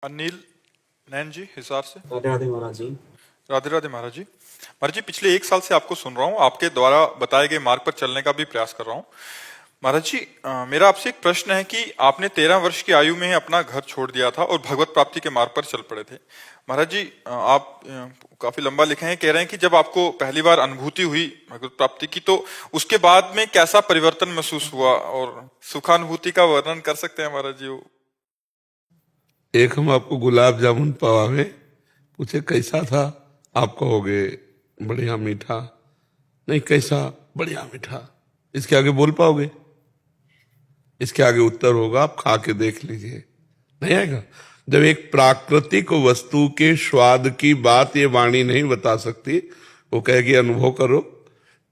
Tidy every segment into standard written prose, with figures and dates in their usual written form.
अनिल नैन जी हिसार से। राधे राधे महाराज जी। राधे राधे महाराज जी। महाराज जी, पिछले 1 साल से आपको सुन रहा हूँ, आपके द्वारा बताए गए मार्ग पर चलने का भी प्रयास कर रहा हूँ। महाराज जी, मेरा आपसे एक प्रश्न है कि आपने 13 वर्ष की आयु में ही अपना घर छोड़ दिया था और भगवत प्राप्ति के मार्ग पर चल पड़े थे। महाराज जी, आप काफी लंबा लिखे हैं, कह रहे हैं कि जब आपको पहली बार अनुभूति हुई भगवत प्राप्ति की, तो उसके बाद में कैसा परिवर्तन महसूस हुआ, और सुखानुभूति का वर्णन कर सकते हैं महाराज जी? एक हम आपको गुलाब जामुन पवावे, पूछे कैसा था, आप कहोगे बढ़िया मीठा। नहीं, कैसा बढ़िया मीठा, इसके आगे बोल पाओगे? इसके आगे उत्तर होगा, आप खा के देख लीजिए, नहीं आएगा। जब एक प्राकृतिक वस्तु के स्वाद की बात ये वाणी नहीं बता सकती, वो कहेगी अनुभव करो,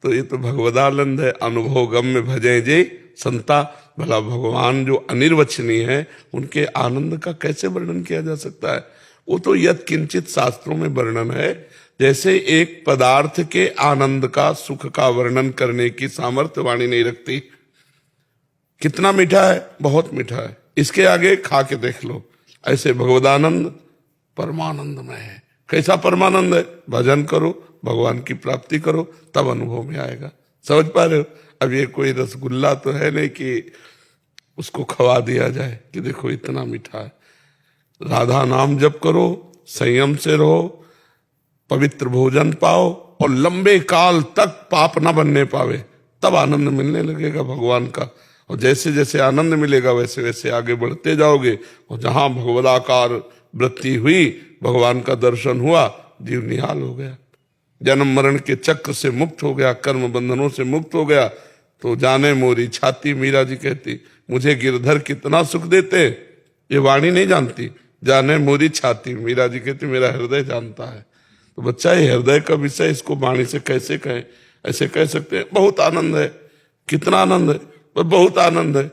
तो ये तो भगवदानंद है। अनुभव गम्य भजे जे संता। भला भगवान जो अनिर्वचनीय है, उनके आनंद का कैसे वर्णन किया जा सकता है? वो तो यत् किंचित शास्त्रों में वर्णन है। जैसे एक पदार्थ के आनंद का, सुख का वर्णन करने की सामर्थ्य वाणी नहीं रखती। कितना मीठा है, बहुत मीठा है, इसके आगे खा के देख लो। ऐसे भगवदानंद परमानंद में है। कैसा परमानंद है? भजन करो, भगवान की प्राप्ति करो, तब अनुभव में आएगा। समझ पा रहे हो? अब ये कोई रसगुल्ला तो है नहीं कि उसको खवा दिया जाए कि देखो इतना मीठा है। राधा नाम जप करो, संयम से रहो, पवित्र भोजन पाओ, और लंबे काल तक पाप ना बनने पावे, तब आनंद मिलने लगेगा भगवान का। और जैसे जैसे आनंद मिलेगा, वैसे वैसे आगे बढ़ते जाओगे। और जहां भगवदाकार वृत्ति हुई, भगवान का दर्शन हुआ, जीव निहाल हो गया, जन्म मरण के चक्र से मुक्त हो गया, कर्म बंधनों से मुक्त हो गया। तो जाने मोरी छाती, मीरा जी कहती, मुझे गिरधर कितना सुख देते, ये वाणी नहीं जानती। जाने मोरी छाती, मीरा जी कहती, मेरा हृदय जानता है। तो बच्चा, ये हृदय का विषय, इसको वाणी से कैसे कहें? ऐसे कह सकते हैं बहुत आनंद है। कितना आनंद है? पर बहुत आनंद है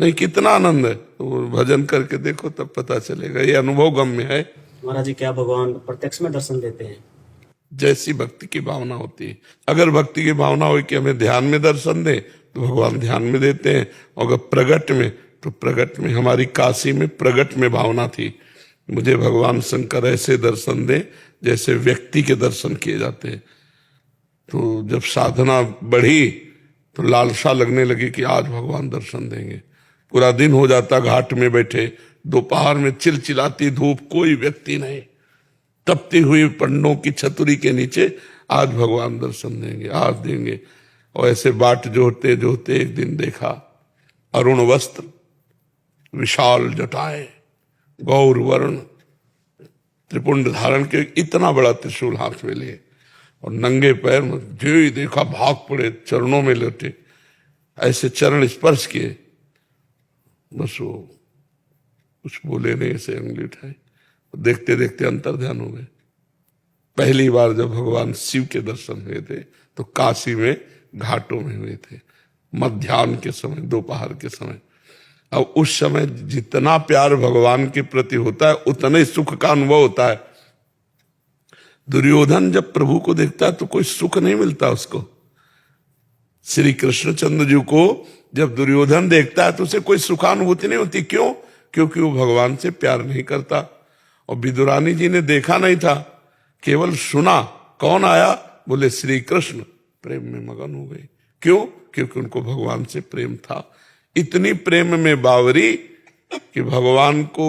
नहीं, कितना आनंद है? तो भजन करके देखो, तब पता चलेगा। ये अनुभव गम्य है। महाराज जी, क्या भगवान प्रत्यक्ष में दर्शन देते हैं? जैसी भक्ति की भावना होती है। अगर भक्ति की भावना हो कि हमें ध्यान में दर्शन दे, तो भगवान ध्यान में देते हैं। और अगर प्रगट में, तो प्रगट में। हमारी काशी में प्रगट में भावना थी, मुझे भगवान शंकर ऐसे दर्शन दे जैसे व्यक्ति के दर्शन किए जाते हैं। तो जब साधना बढ़ी, तो लालसा लगने लगी कि आज भगवान दर्शन देंगे। पूरा दिन हो जाता घाट में बैठे, दोपहर में चिलचिलाती धूप, कोई व्यक्ति नहीं, तपती हुई पंडों की छतरी के नीचे, आज भगवान दर्शन देंगे, आज देंगे। और ऐसे बाट जोते जोते एक दिन देखा, अरुण वस्त्र, विशाल जटाएं, गौर वर्ण, त्रिपुंड धारण के, इतना बड़ा त्रिशूल हाथ में लिए, और नंगे पैर में जो ही देखा भाग पड़े, चरणों में लेटे, ऐसे चरण स्पर्श किए, बस वो कुछ बोले नहीं, ऐसे अंगुली उठाई, देखते देखते अंतर ध्यान हो गए। पहली बार जब भगवान शिव के दर्शन हुए थे, तो काशी में घाटों में हुए थे, मध्याह्न के समय, दोपहर के समय। अब उस समय जितना प्यार भगवान के प्रति होता है, उतना ही सुख का अनुभव होता है। दुर्योधन जब प्रभु को देखता है, तो कोई सुख नहीं मिलता उसको। श्री कृष्णचंद्र जी को जब दुर्योधन देखता है, तो उसे कोई सुखानुभूति नहीं होती। क्यों? क्योंकि वो भगवान से प्यार नहीं करता। और विदुरानी जी ने देखा नहीं था, केवल सुना। कौन आया? बोले श्री कृष्ण। प्रेम में मगन हो गई। क्यों? क्योंकि उनको भगवान से प्रेम था। इतनी प्रेम में बावरी कि भगवान को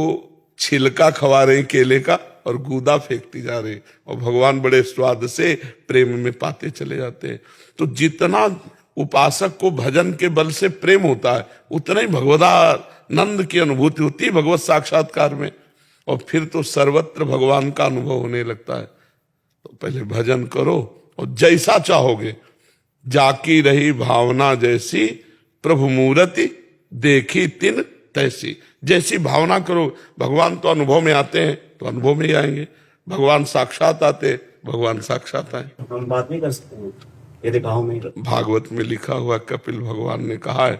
छिलका खवा रहे केले का, और गूदा फेंकती जा रही, और भगवान बड़े स्वाद से प्रेम में पाते चले जाते हैं। तो जितना उपासक को भजन के बल से प्रेम होता है, उतना ही भगवदानंद की अनुभूति होती है भगवत साक्षात्कार में। और फिर तो सर्वत्र भगवान का अनुभव होने लगता है। तो पहले भजन करो, और जैसा चाहोगे, जाकी रही भावना जैसी, प्रभु मूर्ति देखी तिन तैसी। जैसी भावना करो, भगवान तो अनुभव में आते हैं, तो अनुभव में ही आएंगे। भगवान साक्षात आते, भगवान साक्षात आए। हम बात नहीं कर सकते हैं यदि भाव में। भागवत में लिखा हुआ, कपिल भगवान ने कहा है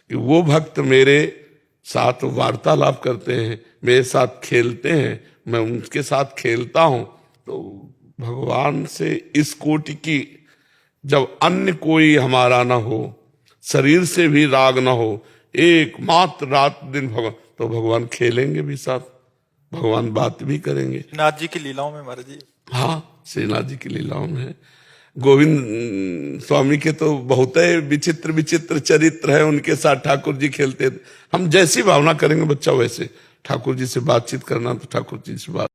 कि वो भक्त मेरे साथ वार्तालाप करते हैं, मेरे साथ खेलते हैं, मैं उनके साथ खेलता हूं। तो भगवान से इस कोटि की, जब अन्य कोई हमारा ना हो, शरीर से भी राग ना हो, एकमात्र रात दिन भगवान, तो भगवान खेलेंगे भी साथ। भगवान बात भी करेंगे। नाथ जी की लीलाओं में महाराज जी। हाँ, श्रीनाथ जी की लीलाओं में है। गोविंद स्वामी के तो बहुत विचित्र विचित्र चरित्र है, उनके साथ ठाकुर जी खेलते थे। हम जैसी भावना करेंगे बच्चा वैसे, ठाकुर जी से बातचीत करना तो ठाकुर जी से बात